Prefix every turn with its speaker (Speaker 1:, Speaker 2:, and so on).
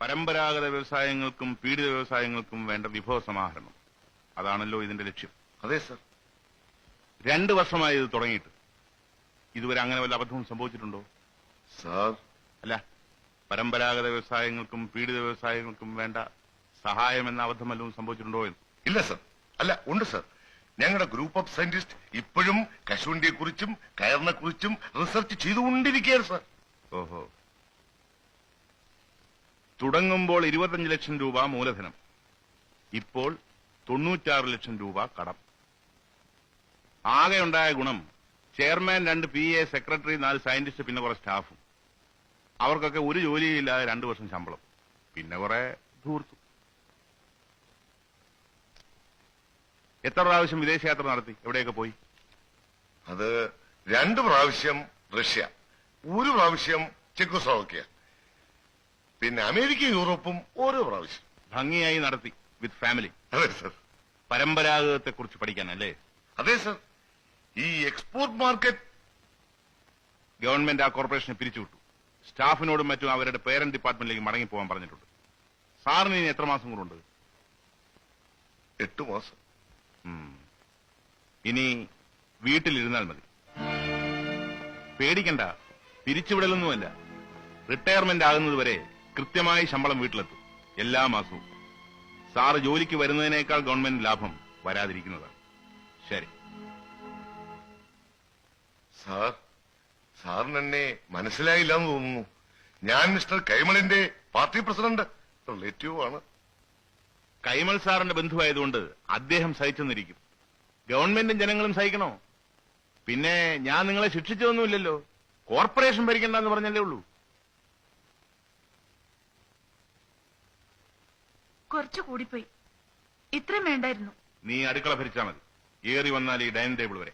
Speaker 1: പരമ്പരാഗത വ്യവസായങ്ങൾക്കും പീഡിത വ്യവസായങ്ങൾക്കും വേണ്ട വിഭവ സമാഹരണം, അതാണല്ലോ ഇതിന്റെ ലക്ഷ്യം.
Speaker 2: അതെ സർ.
Speaker 1: 2 വർഷമായി ഇത് തുടങ്ങിയിട്ട് ഇതുവരെ അങ്ങനെ വല്ല അബദ്ധവും സംഭവിച്ചിട്ടുണ്ടോ?
Speaker 2: സാർ,
Speaker 1: അല്ല, പരമ്പരാഗത വ്യവസായങ്ങൾക്കും പീഡിത വ്യവസായങ്ങൾക്കും വേണ്ട സഹായം എന്ന അബദ്ധം വല്ലതും സംഭവിച്ചിട്ടുണ്ടോ എന്ന്?
Speaker 2: ഇല്ല സർ. അല്ല, ഉണ്ട് സർ. ഞങ്ങളുടെ ഗ്രൂപ്പ് ഓഫ് സയന്റിസ്റ്റ് ഇപ്പോഴും കശുവണ്ടിയെ കുറിച്ചും കയറിനെ കുറിച്ചും റിസർച്ച് ചെയ്തുകൊണ്ടിരിക്കുകയാണ് സർ.
Speaker 1: ഓഹോ. തുടങ്ങുമ്പോൾ 25 ലക്ഷം രൂപ മൂലധനം, ഇപ്പോൾ 96 ലക്ഷം രൂപ കടം. ആകെ ഉണ്ടായ ഗുണം ചെയർമാൻ, 2 PA, സെക്രട്ടറി, 4 സയന്റിസ്റ്റ്, പിന്നെ കുറെ സ്റ്റാഫും. അവർക്കൊക്കെ ഒരു ജോലിയില്ലാതെ 2 വർഷം ശമ്പളം, പിന്നെ കുറെ ധൂർത്തു. എത്ര പ്രാവശ്യം വിദേശയാത്ര നടത്തി? എവിടെയൊക്കെ പോയി?
Speaker 2: അത് 2 പ്രാവശ്യം റഷ്യ, 1 പ്രാവശ്യം ചെക്കോസ്ലോവാക്യ, പിന്നെ അമേരിക്കയും യൂറോപ്പും ഓരോ പ്രാവശ്യം.
Speaker 1: ഭംഗിയായി നടത്തി, വിത്ത് ഫാമിലി.
Speaker 2: അതെ സർ.
Speaker 1: പരമ്പരാഗതത്തെ കുറിച്ച് പഠിക്കാനല്ലേ?
Speaker 2: അതെ സർ. ഈ എക്സ്പോർട്ട് മാർക്കറ്റ്
Speaker 1: ഗവൺമെന്റ് ആ കോർപ്പറേഷനെ പിരിച്ചുവിട്ടു. സ്റ്റാഫിനോടും മറ്റും അവരുടെ പേരന്റ് ഡിപ്പാർട്ട്മെന്റിലേക്ക് മടങ്ങിപ്പോകാൻ പറഞ്ഞിട്ടുണ്ട്. സാറിന് ഇനി എത്ര മാസം കൂടെ ഉണ്ട്?
Speaker 2: 8 മാസം.
Speaker 1: ഇനി വീട്ടിലിരുന്നാൽ മതി. പേടിക്കണ്ട, പിരിച്ചുവിടലൊന്നുമല്ല. റിട്ടയർമെന്റ് ആകുന്നതുവരെ കൃത്യമായി ശമ്പളം വീട്ടിലെത്തും എല്ലാ മാസവും. സാറ് ജോലിക്ക് വരുന്നതിനേക്കാൾ ഗവൺമെന്റ് ലാഭം വരാതിരിക്കുന്നതാണ്. ശരി
Speaker 2: സാർ. സാറിന് എന്നെ മനസ്സിലായില്ല എന്ന് തോന്നുന്നു. ഞാൻ മിസ്റ്റർ കൈമളിന്റെ പാർട്ടി പ്രസിഡന്റ്, റിലേറ്റീവ് ആണ്.
Speaker 1: കൈമൾ സാറിന്റെ ബന്ധുവായതുകൊണ്ട് അദ്ദേഹം സഹിച്ചെന്നിരിക്കും. ഗവൺമെന്റും ജനങ്ങളും സഹിക്കണോ? പിന്നെ ഞാൻ നിങ്ങളെ ശിക്ഷിച്ചതൊന്നുമില്ലല്ലോ. കോർപ്പറേഷൻ ഭരിക്കണ്ടെന്ന് പറഞ്ഞല്ലേ ഉള്ളൂ.
Speaker 3: കുറച്ചു കൂടിപ്പോയി. ഇത്രയും വേണ്ടായിരുന്നു.
Speaker 1: നീ അടുക്കള ഭരിച്ചാൽ മതി. ഏറി വന്നാൽ ഈ ഡൈനിങ് ടേബിൾ വരെ.